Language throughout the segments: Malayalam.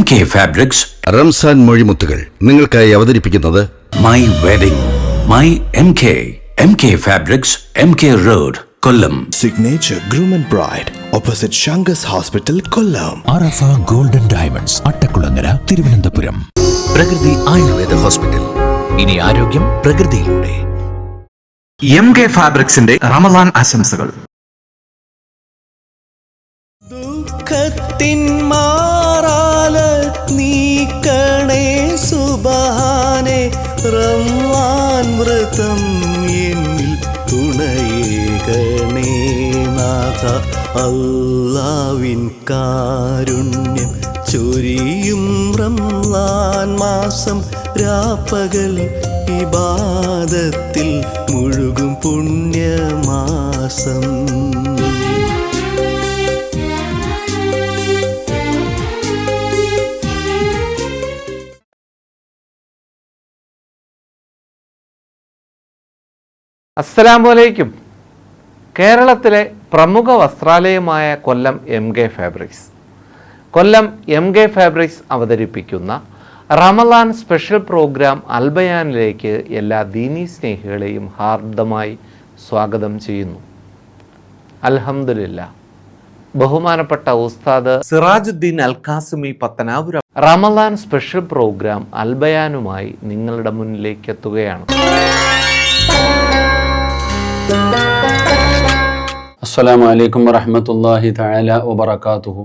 MK Fabrics റംസാൻ മൊഴിമുത്തുകൾ നിങ്ങൾക്കായി അവതരിപ്പിക്കുന്നത് My Wedding. My MK Fabrics, MK Road, Kollam. Signature Groom and Bride, opposite Shangas Hospital, Kollam. Arafa golden diamonds, Attakulangara, Thiruvananthapuram. Prakriti Ayurveda hospital. ഇനി ആരോഗ്യം പ്രകൃതിയിലൂടെ. MK ഫാബ്രിക്സിന്റെ റമദാൻ ആശംസകൾ. ദുഃഖത്തിൻ മാറാല നീക്കണേ സുബ്ഹാനേ, റമളാൻ വ്രതം എന്നിൽ തുണയേകണേ നാഥ. അല്ലാഹുവിൻ കാരുണ്യം ചൊരിയും റമളാൻ മാസം, രാപ്പകൽ ഇബാദത്തിൽ മുഴുകും പുണ്യമാസം. അസ്സലാമു കേരളത്തിലെ പ്രമുഖ വസ്ത്രാലയമായ കൊല്ലം MK ഫാബ്രിക്സ്. കൊല്ലം MK ഫാബ്രിക്സ് അവതരിപ്പിക്കുന്ന റമളാൻ സ്പെഷ്യൽ പ്രോഗ്രാം അൽബയാനിലേക്ക് എല്ലാ ദീനീ സ്നേഹികളെയും ഹാർദമായി സ്വാഗതം ചെയ്യുന്നു. അൽഹംദുലില്ലാ, ബഹുമാനപ്പെട്ട ഉസ്താദ് സിറാജുദ്ദീൻ അൽകാസിമി പത്തനാപുരം റമളാൻ സ്പെഷ്യൽ പ്രോഗ്രാം അൽബയാനുമായി നിങ്ങളുടെ മുന്നിലേക്ക് എത്തുകയാണ്. അസ്സലാമു അലൈക്കും വറഹ്മത്തുള്ളാഹി തആല വബറകാതുഹു.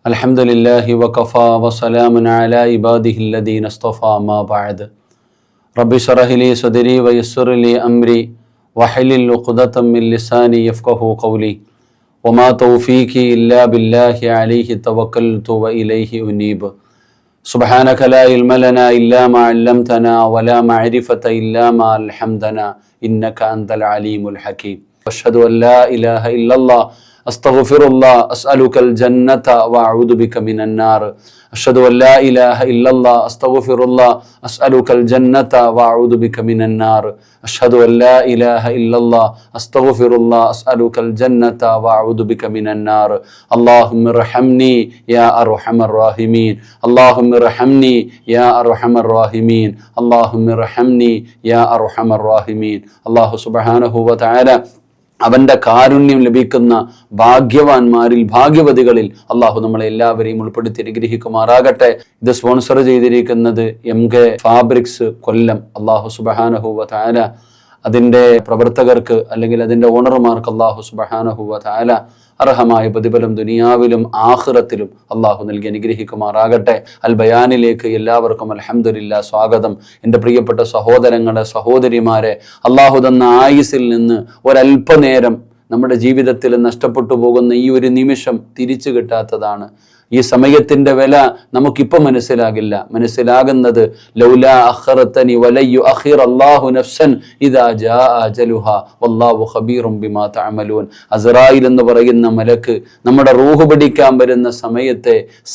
അൽഹംദുലില്ലാഹി വകഫാ വസലാമുൻ അലാ ഇബാദിഹിൽ ലദീന ഇസ്തഫാ മാ ബഅദ്. റബ്ബി ശ്റഹ് ലി സദ്രി വയസ്സിർ ലി അംരി വഹ്ലുൽ ഉഖ്ദതം മിൻ ലിസാനി യഫ്ഖഹു ഖൗലി വമാ തൗഫീഖി ഇല്ലാ ബില്ലാഹി അലൈഹി തവക്കൽതു വഇലൈഹി ഉനീബ്. സുബ്ഹാനക ലാ ഇൽമ ലനാ ഇല്ലാ മാ അല്ലംതനാ വലാ മഅരിഫത ഇല്ലാ മാ അൽഹംദനാ ഇന്നക അൻതൽ അലീമുൽ ഹകീം. അഷ്ഹദു അൻ ലാ ഇലാഹ ഇല്ലല്ലാഹ് അസ്തഗ്ഫിറുല്ലാഹ് അസ്അലുകൽ ജന്നത വഅഊദു ബിക മിനൻ നാർ. അഷ്ഹദു അൻ ലാ ഇലാഹ ഇല്ലല്ലാഹ് അസ്തഗ്ഫിറുല്ലാഹ് അസ്അലുകൽ ജന്നത വഅഊദു ബിക മിനൻ നാർ. അഷ്ഹദു അൻ ലാ ഇലാഹ ഇല്ലല്ലാഹ് അസ്തഗ്ഫിറുല്ലാഹ് അസ്അലുകൽ ജന്നത വഅഊദു ബിക മിനൻ നാർ. അല്ലാഹുമ്മ ഇർഹംനി യാ അർഹമർ റഹീമീൻ. അല്ലാഹുമ്മ ഇർഹംനി യാ അർഹമർ റഹീമീൻ. അല്ലാഹുമ്മ ഇർഹംനി യാ അർഹമർ റഹീമീൻ. അല്ലാഹു സുബ്ഹാനഹു വ തആല അവന്റെ കാരുണ്യം ലഭിക്കുന്ന ഭാഗ്യവാന്മാരിൽ, ഭാഗ്യവതികളിൽ അള്ളാഹു നമ്മളെ എല്ലാവരെയും ഉൾപ്പെടുത്തി അനുഗ്രഹിക്കുമാറാകട്ടെ. ഇത് സ്പോൺസർ ചെയ്തിരിക്കുന്നത് MK ഫാബ്രിക്സ് കൊല്ലം. അള്ളാഹു സുബ്ഹാനഹു വ തആല അതിൻ്റെ പ്രവർത്തകർക്ക് അല്ലെങ്കിൽ അതിൻ്റെ ഓണർമാർക്ക് അള്ളാഹു സുബ്ഹാനഹു വ തആല അർഹമായ പ്രതിഫലം ദുനിയാവിലും ആഖിറത്തിലും അള്ളാഹു നൽകി അനുഗ്രഹിക്കുമാറാകട്ടെ. അൽ ബയാനിലേക്ക് എല്ലാവർക്കും അൽഹംദുലില്ലാ സ്വാഗതം. എൻ്റെ പ്രിയപ്പെട്ട സഹോദരങ്ങളെ, സഹോദരിമാരെ, അള്ളാഹു തന്ന ആയുസ്സിൽ നിന്ന് ഒരല്പനേരം നമ്മുടെ ജീവിതത്തിൽ നഷ്ടപ്പെട്ടു പോകുന്ന ഈ ഒരു നിമിഷം തിരിച്ചു കിട്ടാത്തതാണ്. ഈ സമയത്തിന്റെ വില നമുക്കിപ്പോൾ മനസ്സിലാകില്ല. മനസ്സിലാകുന്നത് ലൗലാ അഖറതനി വലയു അഖിർ അല്ലാഹു നഫ്സൻ ഇദാ ജാ അജലുഹാ വല്ലാഹു ഖബീറും ബിമാ തഅമലൂൻ. അസ്റായിൽ എന്ന് പറയുന്ന മലക്ക് നമ്മുടെ റൂഹ് പിടിക്കാൻ വരുന്ന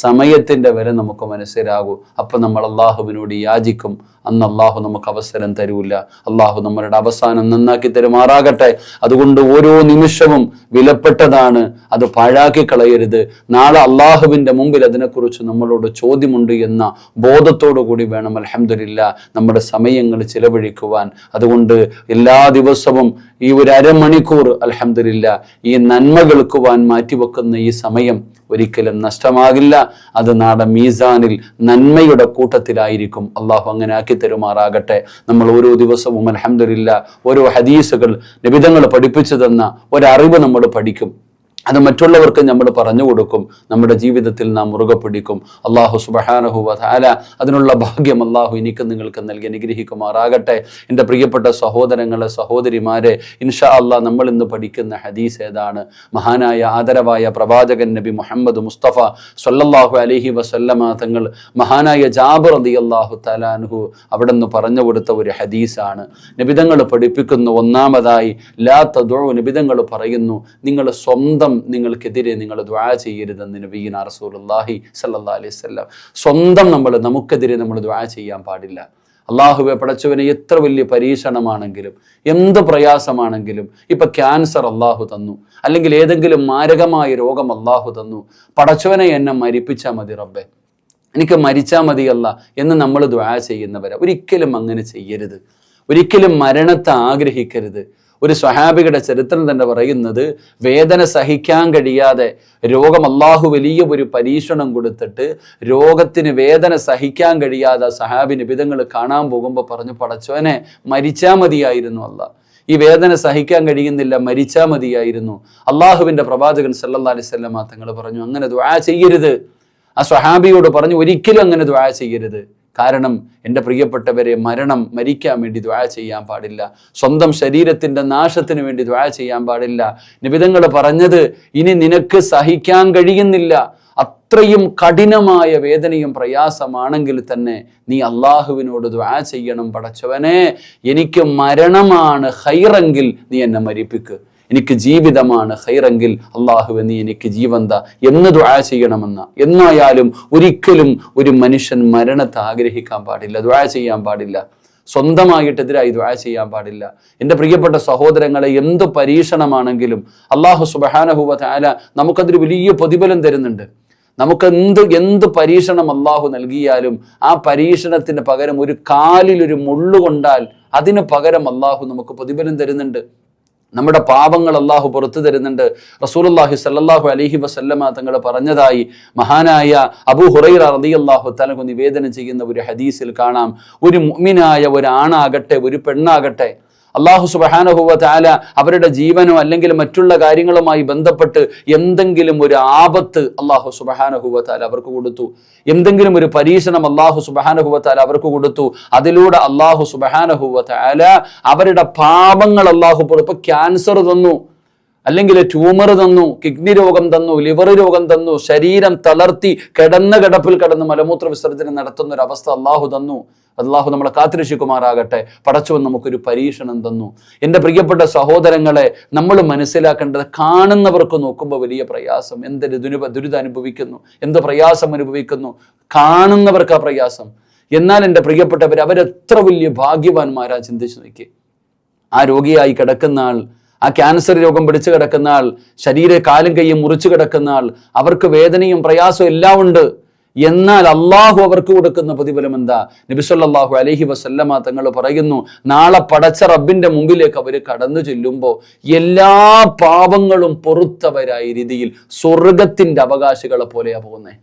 സമയത്തിന്റെ വില നമുക്ക് മനസ്സിലാകൂ. അപ്പം നമ്മൾ അള്ളാഹുവിനോട് യാചിക്കും. അന്ന് അള്ളാഹു നമുക്ക് അവസരം തരൂല. അള്ളാഹു നമ്മളുടെ അവസാനം നന്നാക്കി തരുമാറാകട്ടെ. അതുകൊണ്ട് ഓരോ നിമിഷവും വിലപ്പെട്ടതാണ്. അത് പാഴാക്കി കളയരുത്. നാളെ അള്ളാഹുവിൻ്റെ മുമ്പിൽ അതിനെക്കുറിച്ച് നമ്മളോട് ചോദ്യമുണ്ട് എന്ന ബോധത്തോടു കൂടി വേണം അൽഹംദുലില്ലാ നമ്മുടെ സമയങ്ങൾ ചിലവഴിക്കുവാൻ. അതുകൊണ്ട് എല്ലാ ദിവസവും ഈ ഒരു അരമണിക്കൂർ അൽഹംദുലില്ലാ ഈ നന്മകൾക്കുവാൻ മാറ്റിവെക്കുന്ന ഈ സമയം ഒരിക്കലും നഷ്ടമാകില്ല. അത് നാളെ മീസാനിൽ നന്മയുടെ കൂട്ടത്തിലായിരിക്കും. അള്ളാഹു അങ്ങനെ ആക്കി തരുമാറാകട്ടെ. നമ്മൾ ഓരോ ദിവസവും അൽഹംദുലില്ലാ ഓരോ ഹദീസുകൾ നബിതങ്ങൾ പഠിപ്പിച്ചു തന്ന ഒരറിവ് നമ്മൾ പഠിക്കും. അത് മറ്റുള്ളവർക്ക് നമ്മൾ പറഞ്ഞു കൊടുക്കും. നമ്മുടെ ജീവിതത്തിൽ നാം മുറുകെ പിടിക്കും. അള്ളാഹു സുബ്ഹാനഹു വ തആല അതിനുള്ള ഭാഗ്യം അള്ളാഹു എനിക്ക് നിങ്ങൾക്ക് നൽകി അനുഗ്രഹിക്കുമാറാകട്ടെ. എൻ്റെ പ്രിയപ്പെട്ട സഹോദരങ്ങളെ, സഹോദരിമാരെ, ഇൻഷാ അള്ളാഹ് നമ്മൾ ഇന്ന് പഠിക്കുന്ന ഹദീസ് ഏതാണ്? മഹാനായ ആദരവായ പ്രവാചകൻ നബി മുഹമ്മദ് മുസ്തഫ സ്വല്ലല്ലാഹു അലൈഹി വസല്ലമ തങ്ങൾ മഹാനായ ജാബിർ റളിയല്ലാഹു തആല അൻഹു അവിടെ നിന്ന് പറഞ്ഞു കൊടുത്ത ഒരു ഹദീസാണ്. നബിതങ്ങൾ പഠിപ്പിക്കുന്നു, ഒന്നാമതായി ലാ തദഉ, നബിതങ്ങൾ പറയുന്നു, നിങ്ങൾ സ്വന്തം നിങ്ങൾക്കെതിരെ നിങ്ങൾ ദുആ ചെയ്യരുതെന്ന് നബിയുനാ റസൂലുള്ളാഹി സ്വല്ലല്ലാഹു അലൈഹി വസല്ലം. സ്വന്തം നമുക്കെതിരെ നമ്മൾ ദുആ ചെയ്യാൻ പാടില്ല. അള്ളാഹുവെ പടച്ചവനെ എത്ര വലിയ പരീക്ഷണമാണെങ്കിലും എന്ത് പ്രയാസമാണെങ്കിലും ഇപ്പൊ ക്യാൻസർ അള്ളാഹു തന്നു, അല്ലെങ്കിൽ ഏതെങ്കിലും മാരകമായ രോഗം അള്ളാഹു തന്നു, പടച്ചവനെ എന്നെ മരിപ്പിച്ചാൽ മതി റബ്ബെ, എനിക്ക് മരിച്ചാൽ മതിയല്ല എന്ന് നമ്മൾ ദുആ ചെയ്യുന്നവരാ. ഒരിക്കലും അങ്ങനെ ചെയ്യരുത്, ഒരിക്കലും മരണത്തെ ആഗ്രഹിക്കരുത്. ഒരു സ്വഹാബിയുടെ ചരിത്രം തന്നെ പറയുന്നത്, വേദന സഹിക്കാൻ കഴിയാതെ രോഗം അള്ളാഹു വലിയ ഒരു പരീക്ഷണം കൊടുത്തിട്ട് രോഗത്തിന് വേദന സഹിക്കാൻ കഴിയാതെ സഹാബി നിബിധങ്ങൾ കാണാൻ പോകുമ്പോൾ പറഞ്ഞു, പടച്ചോനെ മരിച്ചാൽ മതിയായിരുന്നു അല്ല, ഈ വേദന സഹിക്കാൻ കഴിയുന്നില്ല, മരിച്ചാൽ മതിയായിരുന്നു. അള്ളാഹുവിന്റെ പ്രവാചകൻ സല്ലല്ലാഹു അലൈഹി വസല്ലം തങ്ങൾ പറഞ്ഞു, അങ്ങനെ ദുആ ചെയ്യരുത്. ആ സ്വഹാബിയോട് പറഞ്ഞു, ഒരിക്കലും അങ്ങനെ ദുആ ചെയ്യരുത്. കാരണം എൻ്റെ പ്രിയപ്പെട്ടവരെ, മരിക്കാൻ വേണ്ടി ദുആ ചെയ്യാൻ പാടില്ല, സ്വന്തം ശരീരത്തിന്റെ നാശത്തിന് വേണ്ടി ദുആ ചെയ്യാൻ പാടില്ല. നിബിധങ്ങൾ പറഞ്ഞത്, ഇനി നിനക്ക് സഹിക്കാൻ കഴിയുന്നില്ല, അത്രയും കഠിനമായ വേദനയും പ്രയാസമാണെങ്കിൽ തന്നെ നീ അള്ളാഹുവിനോട് ദുആ ചെയ്യണം, പടച്ചവനെ എനിക്ക് മരണമാണ് ഖൈറെങ്കിൽ നീ എന്നെ മരിപ്പിക്ക്, എനിക്ക് ജീവിതമാണ് ഖൈറെങ്കിൽ അള്ളാഹുവെ നീ എനിക്ക് ജീവന്ത എന്ന് ദുആ ചെയ്യണമെന്ന. എന്നായാലും ഒരിക്കലും ഒരു മനുഷ്യൻ മരണത്തെ ആഗ്രഹിക്കാൻ പാടില്ല, ദുആ ചെയ്യാൻ പാടില്ല, സ്വന്തമായിട്ടെതിരായി ദുആ ചെയ്യാൻ പാടില്ല. എൻ്റെ പ്രിയപ്പെട്ട സഹോദരങ്ങളെ, എന്ത് പരീക്ഷണമാണെങ്കിലും അള്ളാഹു സുബ്ഹാനഹു വ തആല നമുക്കതൊരു വലിയ പ്രതിഫലം തരുന്നുണ്ട്. നമുക്ക് എന്ത് പരീക്ഷണം അള്ളാഹു നൽകിയാലും ആ പരീക്ഷണത്തിന് പകരം ഒരു കാലിൽ ഒരു മുള്ളു കൊണ്ടാൽ അതിന് പകരം അള്ളാഹു നമുക്ക് പ്രതിഫലം തരുന്നുണ്ട്. നമ്മുടെ പാപങ്ങൾ അള്ളാഹു പുറത്തു തരുന്നുണ്ട്. റസൂലുള്ളാഹി സ്വല്ലല്ലാഹു അലൈഹി വസല്ലമ തങ്ങൾ പറഞ്ഞതായി മഹാനായ അബൂ ഹുറൈറ റളിയല്ലാഹു തആല നിവേദനം ചെയ്യുന്ന ഒരു ഹദീസിൽ കാണാം, ഒരു മുഅ്മിനായ ഒരാണാകട്ടെ ഒരു പെണ്ണാകട്ടെ അള്ളാഹു സുബ്ഹാനഹു വ തആല അവരുടെ ജീവനോ അല്ലെങ്കിൽ മറ്റുള്ള കാര്യങ്ങളുമായി ബന്ധപ്പെട്ട് എന്തെങ്കിലും ഒരു ആപത്ത് അള്ളാഹു സുബ്ഹാനഹു വ തആല അവർക്ക് കൊടുത്തു, എന്തെങ്കിലും ഒരു പരീക്ഷണം അള്ളാഹു സുബ്ഹാനഹു വ തആല അവർക്ക് കൊടുത്തു. അതിലൂടെ അള്ളാഹു സുബ്ഹാനഹു വ തആല അവരുടെ പാപങ്ങൾ അള്ളാഹു ഇപ്പൊ ക്യാൻസർ തന്നു, അല്ലെങ്കിൽ ട്യൂമർ തന്നു, കിഡ്നി രോഗം തന്നു, ലിവർ രോഗം തന്നു, ശരീരം തളർത്തി കിടപ്പിൽ കിടന്ന് മലമൂത്ര വിസർജനം നടത്തുന്ന ഒരു അവസ്ഥ അള്ളാഹു തന്നു. അള്ളാഹു നമ്മളെ കാത്തിരക്ഷിക്കുമാറാകട്ടെ. പടച്ചവൻ നമുക്കൊരു പരീക്ഷണം തന്നു. എൻ്റെ പ്രിയപ്പെട്ട സഹോദരങ്ങളെ, നമ്മൾ മനസ്സിലാക്കേണ്ടത്, കാണുന്നവർക്ക് നോക്കുമ്പോൾ വലിയ പ്രയാസം, എന്തൊരു ദുരിതം അനുഭവിക്കുന്നു, എന്ത് പ്രയാസം അനുഭവിക്കുന്നു, കാണുന്നവർക്ക് ആ പ്രയാസം. എന്നാൽ എൻ്റെ പ്രിയപ്പെട്ടവർ, അവരെത്ര വലിയ ഭാഗ്യവാന്മാരാ, ചിന്തിച്ചു നോക്കി. ആ രോഗിയായി കിടക്കുന്ന ആൾ, ആ ക്യാൻസർ രോഗം പിടിച്ചു കിടക്കുന്ന ആൾ, കാലും കൈയും മുറിച്ചു കിടക്കുന്ന ആൾ, അവർക്ക് വേദനയും പ്രയാസവും എല്ലാം ഉണ്ട്. എന്നാൽ അള്ളാഹു അവർക്ക് കൊടുക്കുന്ന പ്രതിഫലം എന്താ? നബി സല്ലല്ലാഹു അലൈഹി വസല്ലമ തങ്ങൾ പറയുന്നു, നാളെ പടച്ച റബ്ബിന്റെ മുമ്പിലേക്ക് അവർ കടന്നു ചെല്ലുമ്പോൾ എല്ലാ പാപങ്ങളും പൊറുത്തവരായ രീതിയിൽ സ്വർഗത്തിന്റെ അവകാശികളെ പോലെയാ പോകുന്നത്.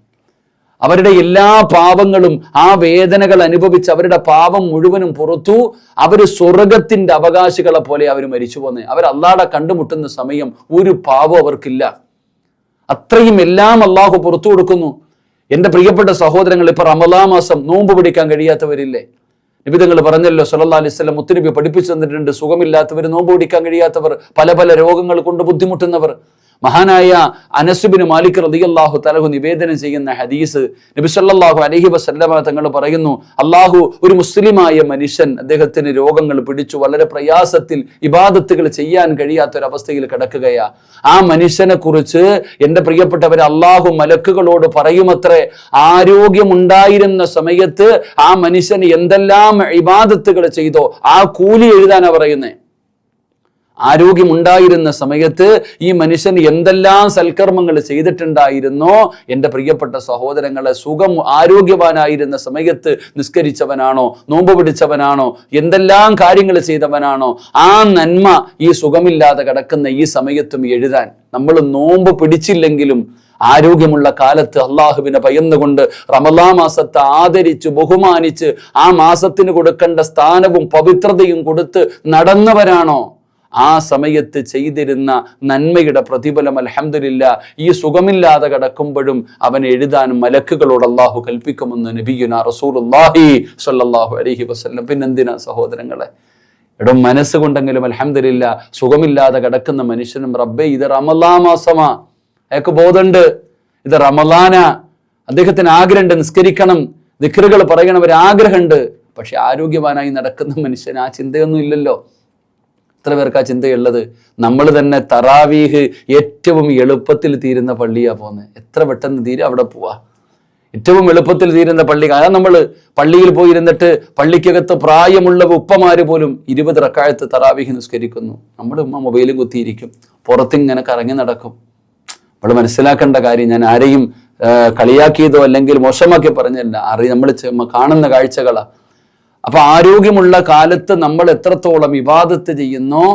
അവരുടെ എല്ലാ പാപങ്ങളും, ആ വേദനകൾ അനുഭവിച്ച് അവരുടെ പാപം മുഴുവനും പുറത്തു അവര് സ്വർഗത്തിന്റെ അവകാശികളെ പോലെ അവർ മരിച്ചു പോന്നെ. അവർ അള്ളാഹുവിനെ കണ്ടുമുട്ടുന്ന സമയം ഒരു പാപം അവർക്കില്ല. അത്രയും എല്ലാം അള്ളാഹു പുറത്തു കൊടുക്കുന്നു. എൻ്റെ പ്രിയപ്പെട്ട സഹോദരങ്ങൾ, ഇപ്പൊ റമളാൻ മാസം നോമ്പ് പിടിക്കാൻ കഴിയാത്തവരില്ലേ? നബി തങ്ങൾ പറഞ്ഞല്ലോ, സല്ലല്ലാഹു അലൈഹി വസല്ലം മുത്തുനബി പഠിപ്പിച്ചു തന്നിട്ടുണ്ട്, സുഖമില്ലാത്തവർ, നോമ്പ് പിടിക്കാൻ കഴിയാത്തവർ, പല രോഗങ്ങൾ കൊണ്ട് ബുദ്ധിമുട്ടുന്നവർ. മഹാനായ അനസ് ബിൻ മാലിക് റളിയല്ലാഹു തആല നിവേദനം ചെയ്യുന്ന ഹദീസ്, നബി സല്ലല്ലാഹു അലൈഹി വസല്ലമ തങ്ങൾ പറയുന്നു, അള്ളാഹു ഒരു മുസ്ലിമായ മനുഷ്യൻ, അദ്ദേഹത്തിന് രോഗങ്ങൾ പിടിച്ചു, വളരെ പ്രയാസത്തിൽ ഇബാദത്തുകൾ ചെയ്യാൻ കഴിയാത്തൊരവസ്ഥയിൽ കിടക്കുകയാ. ആ മനുഷ്യനെ കുറിച്ച് എൻ്റെ പ്രിയപ്പെട്ടവരെ, അള്ളാഹു മലക്കുകളോട് പറയുമത്രേ, ആരോഗ്യമുണ്ടായിരുന്ന സമയത്ത് ആ മനുഷ്യന് എന്തെല്ലാം ഇബാദത്തുകൾ ചെയ്തോ ആ കൂലി എഴുതാനാ പറയുന്നേ. ആരോഗ്യമുണ്ടായിരുന്ന സമയത്ത് ഈ മനുഷ്യൻ എന്തെല്ലാം സൽക്കർമ്മങ്ങൾ ചെയ്തിട്ടുണ്ടായിരുന്നോ, എൻ്റെ പ്രിയപ്പെട്ട സഹോദരങ്ങളെ, ആരോഗ്യവാനായിരുന്ന സമയത്ത് നിസ്കരിച്ചവനാണോ, നോമ്പ് പിടിച്ചവനാണോ, എന്തെല്ലാം കാര്യങ്ങൾ ചെയ്തവനാണോ, ആ നന്മ ഈ സുഖമില്ലാതെ കിടക്കുന്ന ഈ സമയത്തും എഴുതാൻ. നമ്മൾ നോമ്പ് പിടിച്ചില്ലെങ്കിലും ആരോഗ്യമുള്ള കാലത്ത് അള്ളാഹുവിനെ ഭയന്നുകൊണ്ട് റമളാൻ മാസത്തെ ആദരിച്ച് ബഹുമാനിച്ച് ആ മാസത്തിന് കൊടുക്കേണ്ട സ്ഥാനവും പവിത്രതയും കൊടുത്ത് നടന്നവരാണോ, ആ സമയത്ത് ചെയ്തിരുന്ന നന്മയുടെ പ്രതിഫലം അൽഹംദുലില്ലാ ഈ സുഖമില്ലാതെ കിടക്കുമ്പോഴും അവൻ എഴുതാൻ മലക്കുകളോട് അള്ളാഹു കൽപ്പിക്കുമെന്ന് നബിയുനാ റസൂലുള്ളാഹി സ്വല്ലല്ലാഹു അലൈഹി വസല്ലം. പിന്നെന്തിനാ സഹോദരങ്ങളെ, മനസ്സുകൊണ്ടെങ്കിലും അൽഹംദുലില്ലാ സുഖമില്ലാതെ കിടക്കുന്ന മനുഷ്യനും, റബ്ബേ ഇത് റമളാൻ മാസമാ, അയാൾക്ക് ബോധമുണ്ട്, ഇത് റമളാനാ, അദ്ദേഹത്തിന് ആഗ്രഹമുണ്ട്, നിസ്കരിക്കണം, ദിക്റുകൾ പറയണം, ഒരു ആഗ്രഹമുണ്ട്. പക്ഷെ ആരോഗ്യവാനായി നടക്കുന്ന മനുഷ്യന് ആ ചിന്തയൊന്നും ഇല്ലല്ലോ. എത്ര പേർക്ക് ആ ചിന്തയുള്ളത്? നമ്മൾ തന്നെ തറാവീഹ് ഏറ്റവും എളുപ്പത്തിൽ തീരുന്ന പള്ളിയാ പോകുന്നത്. എത്ര പെട്ടെന്ന് തീരെ അവിടെ പോവാ. ഏറ്റവും എളുപ്പത്തിൽ തീരുന്ന പള്ളി. അതാ നമ്മൾ പള്ളിയിൽ പോയിരുന്നിട്ട് പള്ളിക്കകത്ത് പ്രായമുള്ള ഉപ്പമാര് പോലും 20 റക്അത്ത് തറാവീഹ് നിസ്കരിക്കുന്നു. നമ്മുടെ ഉമ്മ മൊബൈലും കുത്തിയിരിക്കും, പുറത്തിങ്ങനെ കറങ്ങി നടക്കും. നമ്മൾ മനസ്സിലാക്കേണ്ട കാര്യം, ഞാൻ ആരെയും കളിയാക്കിയതോ അല്ലെങ്കിൽ മോശമാക്കി പറഞ്ഞല്ല, നമ്മൾ കാണുന്ന കാഴ്ചകളാ. അപ്പൊ ആരോഗ്യമുള്ള കാലത്ത് നമ്മൾ എത്രത്തോളം ഇബാദത്ത് ചെയ്യുന്നോ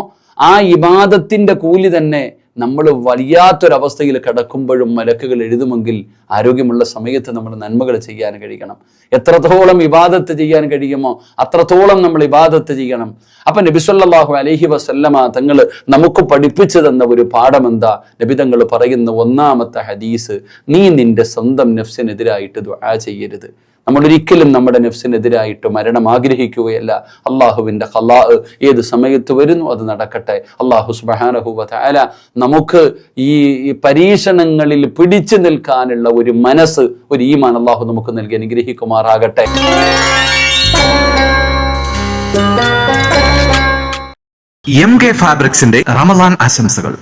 ആ ഇബാദത്തിന്റെ കൂലി തന്നെ നമ്മൾ വയ്യാത്തൊരവസ്ഥയിൽ കിടക്കുമ്പോഴും മലക്കുകൾ എഴുതുമെങ്കിൽ ആരോഗ്യമുള്ള സമയത്ത് നമ്മൾ നന്മകൾ ചെയ്യാൻ കഴിയണം. എത്രത്തോളം ഇബാദത്ത് ചെയ്യാൻ കഴിയുമോ അത്രത്തോളം നമ്മൾ ഇബാദത്ത് ചെയ്യണം. അപ്പൊ നബി സല്ലല്ലാഹു അലൈഹി വസല്ലമ തങ്ങൾ നമുക്ക് പഠിപ്പിച്ചു തന്ന ഒരു പാഠം എന്താ? നബി തങ്ങൾ പറയുന്ന ഒന്നാമത്തെ ഹദീസ്, നീ നിന്റെ സ്വന്തം നഫ്സിനെതിരായിട്ട് ദുആ ചെയ്യരുത്. നമ്മൾ ഒരിക്കലും നമ്മുടെ നഫ്സിനെതിരായിട്ട് മരണം ആഗ്രഹിക്കുകയല്ല. അള്ളാഹുവിൻ്റെ ഖലാ ഏത് സമയത്ത് വരുന്നു അത് നടക്കട്ടെ. അള്ളാഹു സുബ്ഹാനഹു വ തആല നമുക്ക് ഈ പരീക്ഷണങ്ങളിൽ പിടിച്ചു നിൽക്കാനുള്ള ഒരു മനസ്സ്, ഒരു ഈമാൻ അള്ളാഹു നമുക്ക് നൽകി അനുഗ്രഹിക്കുമാറാകട്ടെ. MK ഫാബ്രിക്സിന്റെ റമളാൻ ആശംസകൾ.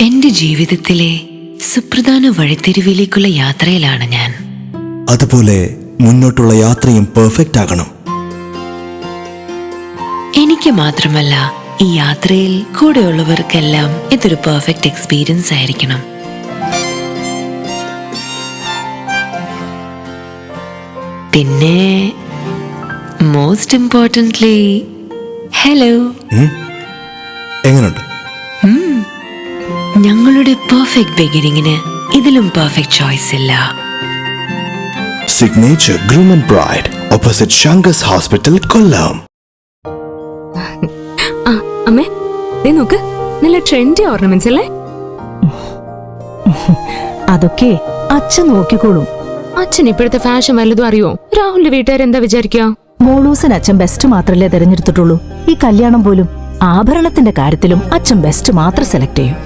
എന്റെ ജീവിതത്തിലെ സുപ്രധാന വഴിത്തിരിവിലേക്കുള്ള യാത്രയിലാണ് ഞാൻ. അതുപോലെ മുന്നോട്ടുള്ള യാത്രയും പെർഫെക്റ്റ് ആകണം. എനിക്ക് മാത്രമല്ല, ഈ യാത്രയിൽ കൂടെയുള്ളവർക്കെല്ലാം ഇതൊരു പെർഫെക്റ്റ് എക്സ്പീരിയൻസ് ആയിരിക്കണം. പിന്നെ മോസ്റ്റ് ഇമ്പോർട്ടൻ്റ്ലി ഹലോ. എങ്ങനെയുണ്ട്? ഞങ്ങളുടെ പെർഫെക്റ്റ് ബിഗിനിങ്ങിന് ഇതിലും പെർഫെക്റ്റ് ചോയ്സ് ഇല്ല. Signature groom and bride, opposite Sankers hospital, Kollam. അമ്മേ, ദേ നോക്ക്, നല്ല ട്രെൻഡി ഓർണമെന്റ്സ് അല്ലേ? അതൊക്കെ അച്ഛൻ നോക്കിക്കോളും. അച്ഛൻ ഇപ്പോഴത്തെ ഫാഷൻ വല്ലതും അറിയോ? രാഹുലിന്റെ വീട്ടുകാരെന്താ വിചാരിക്കുക? മോളൂസൻ അച്ഛൻ ബെസ്റ്റ് മാത്രല്ലേ തെരഞ്ഞെടുത്തിട്ടുള്ളൂ. ഈ കല്യാണം പോലും ആഭരണത്തിന്റെ കാര്യത്തിലും അച്ഛൻ ബെസ്റ്റ് മാത്രം സെലക്ട് ചെയ്യും.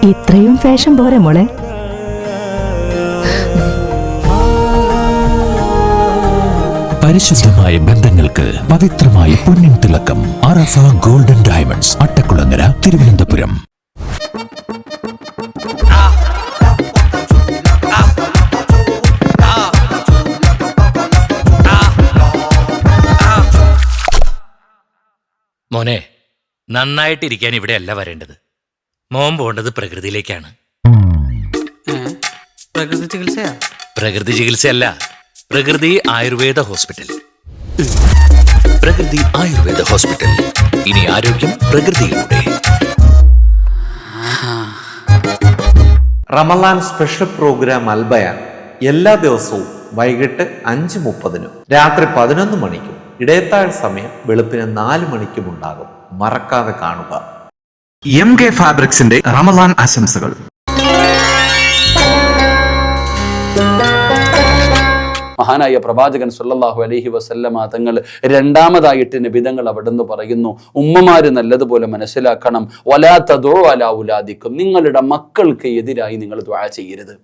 ഇത്രയും ഫാഷൻ പോരെ മോളെ? പരിശുദ്ധമായ ബന്ധങ്ങൾക്ക് പവിത്രമായ പൊന്നിൻ തിളക്കം. അറഫ ഗോൾഡൻ ഡയമണ്ട്സ്, അട്ടക്കുളങ്ങര, തിരുവനന്തപുരം. മോനെ, നന്നായിട്ടിരിക്കാൻ ഇവിടെയല്ല വരേണ്ടത്. മോൻ പോകേണ്ടത് പ്രകൃതിയിലേക്കാണ്. പ്രകൃതി ചികിത്സയല്ല, പ്രകൃതി ആയുർവേദ ഹോസ്പിറ്റൽ. പ്രകൃതി ആയുർവേദ ഹോസ്പിറ്റൽ. ഇനി ആരോഗ്യം പ്രകൃതിയിലൂടെ. റമളാൻ സ്പെഷ്യൽ പ്രോഗ്രാം അൽബയാൻ എല്ലാ ദിവസവും വൈകിട്ട് 5:30 രാത്രി 11 മണിക്കും ഇടയത്താഴ് സമയം വെളുപ്പിന് 4 മണിക്കും ഉണ്ടാകും. മറക്കാതെ കാണുക. MK ഫാബ്രിക്സിന്റെ റമളാൻ ആശംസകൾ. മഹാനായ പ്രവാചകൻ സല്ലല്ലാഹു അലൈഹി വസല്ലമ തങ്ങൾ രണ്ടാമതായിട്ട് നബിതങ്ങൾ അവിടുന്ന് പറയുന്നു, ഉമ്മമാര് നല്ലതുപോലെ മനസ്സിലാക്കണം, വലാ തദഉ അലാ ഉലാദിക്കും, നിങ്ങളുടെ മക്കൾക്ക് എതിരായി നിങ്ങൾ ദുആ ചെയ്യരുത്,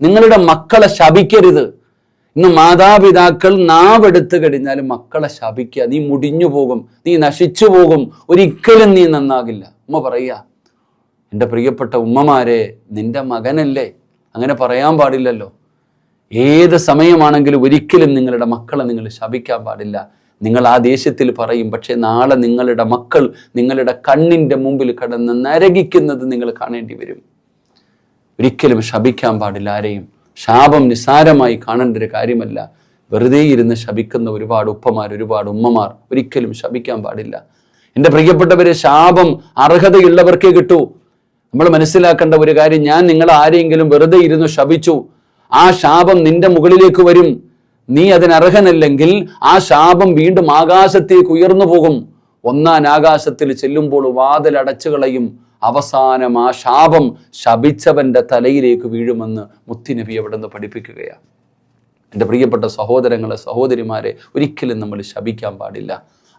നിങ്ങളുടെ മക്കളെ ശപിക്കരുത്. ഇന്ന് മാതാപിതാക്കൾ നാവെടുത്തു കഴിഞ്ഞാൽ മക്കളെ ശപിക്കുക, നീ മുടിഞ്ഞു പോകും, നീ നശിച്ചു പോകും, ഒരിക്കലും നീ നന്നാകില്ല. ഉമ്മ പറയുക, എൻ്റെ പ്രിയപ്പെട്ട ഉമ്മമാരെ, നിന്റെ മകനല്ലേ, അങ്ങനെ പറയാൻ പാടില്ലല്ലോ. ഏത് സമയമാണെങ്കിലും ഒരിക്കലും നിങ്ങളുടെ മക്കളെ നിങ്ങൾ ശപിക്കാൻ പാടില്ല. നിങ്ങൾ ആ ദേഷ്യത്തിൽ പറയും, പക്ഷെ നാളെ നിങ്ങളുടെ മക്കൾ നിങ്ങളുടെ കണ്ണിൻ്റെ മുമ്പിൽ കടന്ന് നരകിക്കുന്നത് നിങ്ങൾ കാണേണ്ടി വരും. ഒരിക്കലും ശപിക്കാൻ പാടില്ല ആരെയും. ശാപം നിസ്സാരമായി കാണേണ്ട ഒരു കാര്യമല്ല. വെറുതെ ഇരുന്ന് ശപിക്കുന്ന ഒരുപാട് ഉപ്പമാർ, ഒരുപാട് ഉമ്മമാർ, ഒരിക്കലും ശപിക്കാൻ പാടില്ല. എൻ്റെ പ്രിയപ്പെട്ടവരെ, ശാപം അർഹതയുള്ളവർക്കേ കിട്ടൂ. നമ്മൾ മനസ്സിലാക്കേണ്ട ഒരു കാര്യം, ഞാൻ നിങ്ങൾ ആരെങ്കിലും വെറുതെ ഇരുന്ന് ശപിച്ചു, ആ ശാപം നിന്റെ മുകളിലേക്ക് വരും. നീ അതിനർഹനല്ലെങ്കിൽ ആ ശാപം വീണ്ടും ആകാശത്തേക്ക് ഉയർന്നു പോകും. ഒന്നാം ആകാശത്തിൽ ചെല്ലുമ്പോൾ വാതിലടച്ചു കളയും. അവസാനം ആ ശാപം ശപിച്ചവന്റെ തലയിലേക്ക് വീഴുമെന്ന് മുത്തുനബി അവിടെ നിന്ന് പഠിപ്പിക്കുകയാണ്. എൻ്റെ പ്രിയപ്പെട്ട സഹോദരങ്ങളെ, സഹോദരിമാരെ, ഒരിക്കലും നമ്മൾ ശപിക്കാൻ പാടില്ല.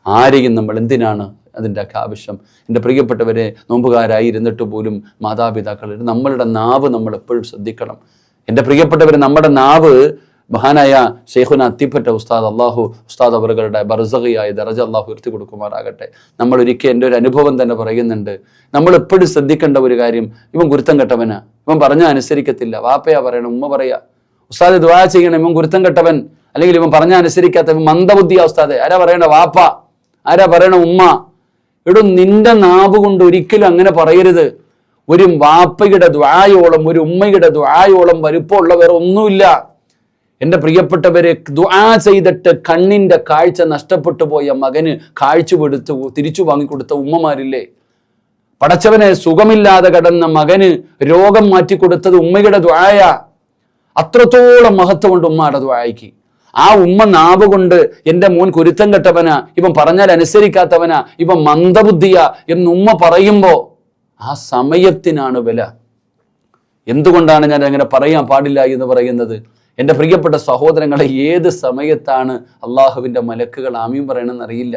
ആരെയും നമ്മൾ എന്തിനാണ് അതിൻ്റെ ഒക്കെ ആവശ്യം? എൻ്റെ പ്രിയപ്പെട്ടവരെ, നോമ്പുകാരായിരുന്നിട്ട് പോലും മാതാപിതാക്കൾ, നമ്മളുടെ നാവ് നമ്മൾ എപ്പോഴും ശ്രദ്ധിക്കണം. എൻ്റെ പ്രിയപ്പെട്ടവരെ, നമ്മുടെ നാവ് മഹാനായ ഷെയ്ഖുന അത്തിപ്പറ്റ ഉസ്താദ്, ഉസ്താദ് അവരുടെ ബർസഖിയായ ദറജ അള്ളാഹു ഉയർത്തി കൊടുക്കുമാറാകട്ടെ. നമ്മൾ ഒരിക്കൽ എൻ്റെ ഒരു അനുഭവം തന്നെ പറയുന്നുണ്ട്, നമ്മൾ എപ്പോഴും ശ്രദ്ധിക്കേണ്ട ഒരു കാര്യം, ഇവൻ ഗുരുത്തം കെട്ടവനാ, ഇവൻ പറഞ്ഞാൽ അനുസരിക്കത്തില്ല, വാപ്പയാ പറയണം, ഉമ്മ പറയാ, ഉസ്താദ് ദുആ ചെയ്യണം, ഇവൻ ഗുരുത്തം കെട്ടവൻ, അല്ലെങ്കിൽ ഇവൻ പറഞ്ഞാൽ അനുസരിക്കാത്തവൻ, മന്ദബുദ്ധിയാ ഉസ്താദെ, ആരാ പറയണ വാപ്പ, ആരാ പറയണ ഉമ്മ. ഇവിടെ നിന്റെ നാവ് കൊണ്ട് ഒരിക്കലും അങ്ങനെ പറയരുത്. ഒരു വാപ്പയുടെ ദുആയോളം, ഒരു ഉമ്മയുടെ ദുആയോളം വലുപ്പമുള്ള വേറെ ഒന്നുമില്ല. എൻ്റെ പ്രിയപ്പെട്ടവരെ, ദുആ ചെയ്തിട്ട് കണ്ണിന്റെ കാഴ്ച നഷ്ടപ്പെട്ടു പോയ മകന് കാഴ്ച കൊടുത്ത് തിരിച്ചു വാങ്ങിക്കൊടുത്ത ഉമ്മമാരില്ലേ? പടച്ചവനെ, സുഖമില്ലാതെ കിടന്ന മകന് രോഗം മാറ്റിക്കൊടുത്തത് ഉമ്മയുടെ ദുആയ. അത്രത്തോളം മഹത്വമുണ്ട് ഉമ്മയുടെ ദുആയ്ക്ക്. ആ ഉമ്മ നാവ് കൊണ്ട് എൻ്റെ മോൻ കുരുത്തം കെട്ടവനാ, ഇവൻ പറഞ്ഞാൽ അനുസരിക്കാത്തവനാ, ഇവൻ മന്ദബുദ്ധിയാ എന്ന് ഉമ്മ പറയുമ്പോ ആ സമയത്തിനാണ് വില. എന്തുകൊണ്ടാണ് ഞാൻ അങ്ങനെ പറയാൻ പാടില്ല എന്ന് പറയുന്നത്? എൻ്റെ പ്രിയപ്പെട്ട സഹോദരങ്ങളെ, ഏത് സമയത്താണ് അള്ളാഹുവിൻ്റെ മലക്കുകൾ ആമീൻ പറയണമെന്ന് അറിയില്ല.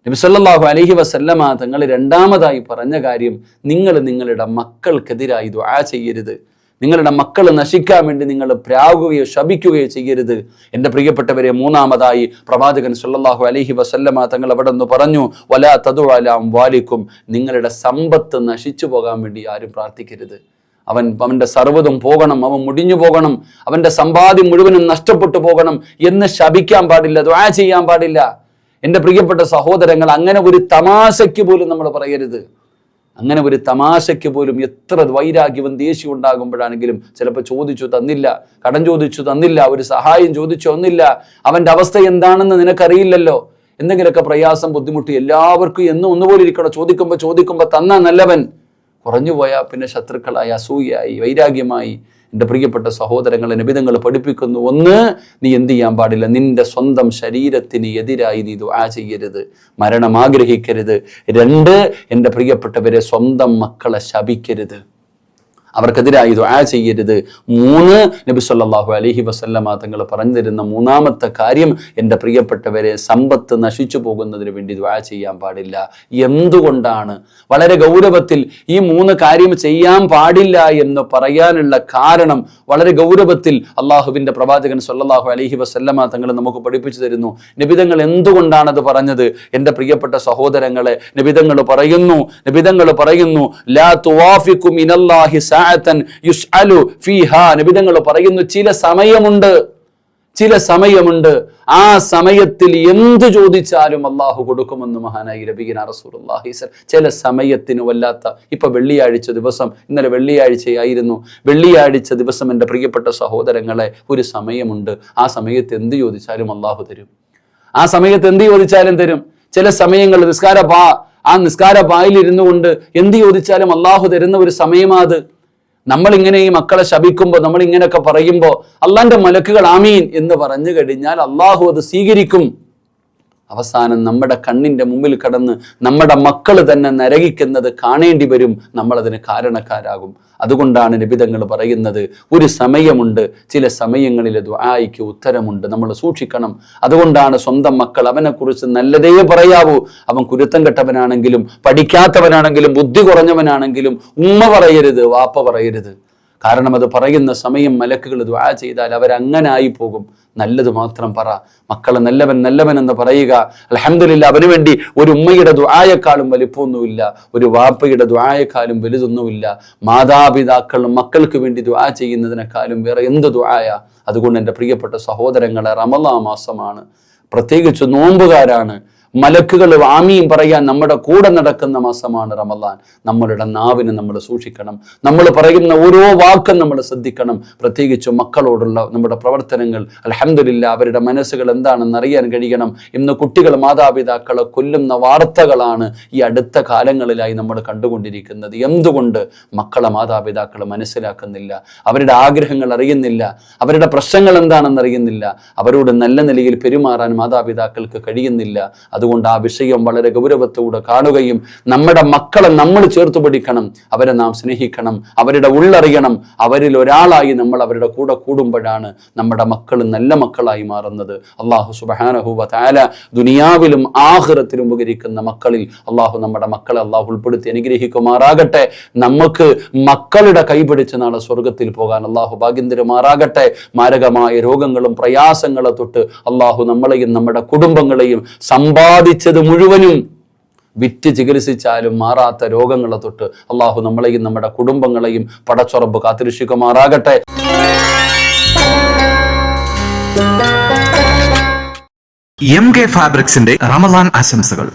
നബി സല്ലല്ലാഹു അലൈഹി വസല്ലമ തങ്ങൾ രണ്ടാമതായി പറഞ്ഞ കാര്യം, നിങ്ങൾ നിങ്ങളുടെ മക്കൾക്കെതിരായി ദുആ ചെയ്യരുത്. നിങ്ങളുടെ മക്കൾ നശിക്കാൻ വേണ്ടി നിങ്ങൾ പ്രാകുകയോ ശപിക്കുകയോ ചെയ്യരുത്. എൻ്റെ പ്രിയപ്പെട്ടവരെ, മൂന്നാമതായി പ്രവാചകൻ സല്ലല്ലാഹു അലൈഹി വസല്ലമ തങ്ങൾ അവിടെ നിന്ന് പറഞ്ഞു, വലാ തദു അലാ അംവാലിക്കും, നിങ്ങളുടെ സമ്പത്ത് നശിച്ചു പോകാൻ വേണ്ടി ആരും പ്രാർത്ഥിക്കരുത്. അവന്റെ സർവ്വതും പോകണം, അവൻ മുടിഞ്ഞു പോകണം, അവന്റെ സമ്പാദ്യം മുഴുവനും നഷ്ടപ്പെട്ടു പോകണം എന്ന് ശപിക്കാൻ പാടില്ല, ദുആ ചെയ്യാൻ പാടില്ല. എൻ്റെ പ്രിയപ്പെട്ട സഹോദരങ്ങൾ, അങ്ങനെ ഒരു തമാശയ്ക്ക് പോലും നമ്മൾ പറയരുത്. അങ്ങനെ ഒരു തമാശയ്ക്ക് പോലും എത്ര വൈരാഗ്യവും ദേഷ്യം ഉണ്ടാകുമ്പോഴാണെങ്കിലും, ചിലപ്പോൾ ചോദിച്ചു തന്നില്ല, കടം ചോദിച്ചു തന്നില്ല, ഒരു സഹായം ചോദിച്ചു തന്നില്ല, അവന്റെ അവസ്ഥ എന്താണെന്ന് നിനക്കറിയില്ലല്ലോ, എന്തെങ്കിലുമൊക്കെ പ്രയാസം ബുദ്ധിമുട്ട് എല്ലാവർക്കും എന്നും ഒന്നുപോലെ ഇരിക്കണം. ചോദിക്കുമ്പോൾ തന്നാ നല്ലവൻ, കുറഞ്ഞുപോയാൽ പിന്നെ ശത്രുക്കളായി, അസൂയായി, വൈരാഗ്യമായി. എൻ്റെ പ്രിയപ്പെട്ട സഹോദരങ്ങളെ, നബിതങ്ങൾ പഠിപ്പിക്കുന്നു, ഒന്ന്, നീ എന്ത് ചെയ്യാൻ പാടില്ല, നിന്റെ സ്വന്തം ശരീരത്തിന് എതിരായി നീ ദുആ ചെയ്യരുത്, മരണം ആഗ്രഹിക്കരുത്. രണ്ട്, എൻ്റെ പ്രിയപ്പെട്ടവരെ, സ്വന്തം മക്കളെ ശപിക്കരുത്, അവർക്കെതിരായി ദുആ ചെയ്യരുത്. മൂന്ന്, നബി സല്ലല്ലാഹു അലൈഹി വസല്ലമ തങ്ങൾ പറഞ്ഞു തരുന്ന മൂന്നാമത്തെ കാര്യം, എൻ്റെ പ്രിയപ്പെട്ടവരെ, സമ്പത്ത് നശിച്ചു പോകുന്നതിന് വേണ്ടി ദുആ ചെയ്യാൻ പാടില്ല. എന്തുകൊണ്ടാണ് വളരെ ഗൗരവത്തിൽ ഈ മൂന്ന് കാര്യം ചെയ്യാൻ പാടില്ല എന്ന് പറയാനുള്ള കാരണം, വളരെ ഗൗരവത്തിൽ അള്ളാഹുവിൻ്റെ പ്രവാചകൻ സല്ലല്ലാഹു അലൈഹി വസല്ലമ തങ്ങൾ നമുക്ക് പഠിപ്പിച്ചു തരുന്നു. നബിതങ്ങൾ എന്തുകൊണ്ടാണത് പറഞ്ഞത്? എൻ്റെ പ്രിയപ്പെട്ട സഹോദരങ്ങളെ, നബിതങ്ങൾ പറയുന്നു ലാ തുവാഫികു മിനല്ലാഹി യുസ്അലു ഫീഹാ. നബിതങ്ങൾ പറയുന്നു, ചില സമയമുണ്ട്, ആ സമയത്തിൽ എന്ത് ചോദിച്ചാലും അള്ളാഹു കൊടുക്കുമെന്ന് മഹാനായി നബിയുനാ റസൂലുള്ളാഹി. ചില സമയത്തിന് വല്ലാത്ത, ഇപ്പൊ വെള്ളിയാഴ്ച ദിവസം, ഇന്നലെ വെള്ളിയാഴ്ചയായിരുന്നു, വെള്ളിയാഴ്ച ദിവസം എൻ്റെ പ്രിയപ്പെട്ട സഹോദരങ്ങളെ, ഒരു സമയമുണ്ട്, ആ സമയത്ത് എന്ത് ചോദിച്ചാലും അള്ളാഹു തരും. ആ സമയത്ത് എന്ത് ചോദിച്ചാലും തരും. ചില സമയങ്ങൾ നിസ്കാര പായിലിരുന്നു കൊണ്ട് എന്ത് ചോദിച്ചാലും അള്ളാഹു തരുന്ന ഒരു സമയമാത്. നമ്മളിങ്ങനെ ഈ മക്കളെ ശപിക്കുമ്പോൾ, നമ്മൾ ഇങ്ങനെയൊക്കെ പറയുമ്പോൾ, അള്ളാന്റെ മലക്കുകൾ ആമീൻ എന്ന് പറഞ്ഞു കഴിഞ്ഞാൽ അള്ളാഹു അത് സ്വീകരിക്കും. അവസാനം നമ്മുടെ കണ്ണിന്റെ മുമ്പിൽ കടന്ന് നമ്മുടെ മക്കൾ തന്നെ നരകിക്കുന്നത് കാണേണ്ടി വരും, നമ്മളതിന് കാരണക്കാരാകും. അതുകൊണ്ടാണ് നബിതങ്ങൾ പറയുന്നത്, ഒരു സമയമുണ്ട്, ചില സമയങ്ങളിൽ ദുആയ്ക്ക് ഉത്തരമുണ്ട്, നമ്മൾ സൂക്ഷിക്കണം. അതുകൊണ്ടാണ് സ്വന്തം മക്കൾ, അവനെക്കുറിച്ച് നല്ലതേ പറയാവൂ. അവൻ കുരുത്തം കെട്ടവനാണെങ്കിലും, പഠിക്കാത്തവനാണെങ്കിലും, ബുദ്ധി കുറഞ്ഞവനാണെങ്കിലും ഉമ്മ പറയരുത്, വാപ്പ പറയരുത്. കാരണം അത് പറയുന്ന സമയം മലക്കുകൾ ദുആ ചെയ്താൽ അവരങ്ങനായി പോകും. നല്ലത് മാത്രം പറ, മക്കളെ നല്ലവൻ എന്ന് പറയുക. അൽഹംദുലില്ലാ, അവന് വേണ്ടി ഒരു ഉമ്മയുടെ ദുആയെക്കാളും വലിപ്പമൊന്നുമില്ല, ഒരു വാപ്പയുടെ ദുആയെക്കാളും വലുതൊന്നുമില്ല. മാതാപിതാക്കളും മക്കൾക്ക് വേണ്ടി ദുആ ചെയ്യുന്നതിനേക്കാളും വേറെ എന്ത് ദുആയ. അതുകൊണ്ട് എൻ്റെ പ്രിയപ്പെട്ട സഹോദരങ്ങളെ, റമളാൻ മാസമാണ്, പ്രത്യേകിച്ച് നോമ്പുകാരാണ്, മലക്കുകൾ ആമീൻ പറയാൻ നമ്മുടെ കൂടെ നടക്കുന്ന മാസമാണ് റമദാൻ. നമ്മളുടെ നാവിനെ നമ്മൾ സൂക്ഷിക്കണം. നമ്മൾ പറയുന്ന ഓരോ വാക്കും നമ്മൾ ശ്രദ്ധിക്കണം. പ്രത്യേകിച്ചും മക്കളോടുള്ള നമ്മുടെ പ്രവർത്തനങ്ങൾ അൽഹംദുലില്ലാ അവരുടെ മനസ്സുകൾ എന്താണെന്ന് അറിയാൻ കഴിയണം. ഇന്ന് കുട്ടികൾ മാതാപിതാക്കളെ കൊല്ലുന്ന വാർത്തകളാണ് ഈ അടുത്ത കാലങ്ങളിലായി നമ്മൾ കണ്ടുകൊണ്ടിരിക്കുന്നത്. എന്തുകൊണ്ട് മക്കളെ മാതാപിതാക്കൾ മനസ്സിലാക്കുന്നില്ല? അവരുടെ ആഗ്രഹങ്ങൾ അറിയുന്നില്ല, അവരുടെ പ്രശ്നങ്ങൾ എന്താണെന്ന് അറിയുന്നില്ല, അവരോട് നല്ല നിലയിൽ പെരുമാറാൻ മാതാപിതാക്കൾക്ക് കഴിയുന്നില്ല. അതുകൊണ്ട് ആ വിഷയം വളരെ ഗൗരവത്തോടെ കാണുകയും നമ്മുടെ മക്കളെ നമ്മൾ ചേർത്ത് പിടിക്കണം, അവരെ നാം സ്നേഹിക്കണം, അവരുടെ ഉള്ളറിയണം. അവരിൽ ഒരാളായി നമ്മൾ അവരുടെ കൂടെ കൂടുമ്പോഴാണ് നമ്മുടെ മക്കൾ നല്ല മക്കളായി മാറുന്നത്. അല്ലാഹു സുബ്ഹാനഹു വ തആല ദുനിയാവിലും ആഖിറത്തിലും ഉപകരിക്കുന്ന മക്കളിൽ അല്ലാഹു നമ്മുടെ മക്കളെ അല്ലാഹു ഉൾപ്പെടുത്തി അനുഗ്രഹിക്കുമാറാകട്ടെ. നമുക്ക് മക്കളുടെ കൈപിടിച്ച് നാളെ സ്വർഗത്തിൽ പോകാൻ അല്ലാഹു ഭാഗ്യം തരുമാറാകട്ടെ. മാരകമായ രോഗങ്ങളും പ്രയാസങ്ങളെ തൊട്ട് അല്ലാഹു നമ്മളെയും നമ്മുടെ കുടുംബങ്ങളെയും സമ്പാദിച്ചത് മുഴുവനും വിറ്റ് ചികിത്സിച്ചാലും മാറാത്ത രോഗങ്ങളെ തൊട്ട് അല്ലാഹു നമ്മളെയും നമ്മുടെ കുടുംബങ്ങളെയും പടച്ചുറപ്പ് കാത്തിരക്ഷിക്കുമാറാകട്ടെ. MK ഫാബ്രിക്സിന്റെ റമദാൻ ആശംസകൾ.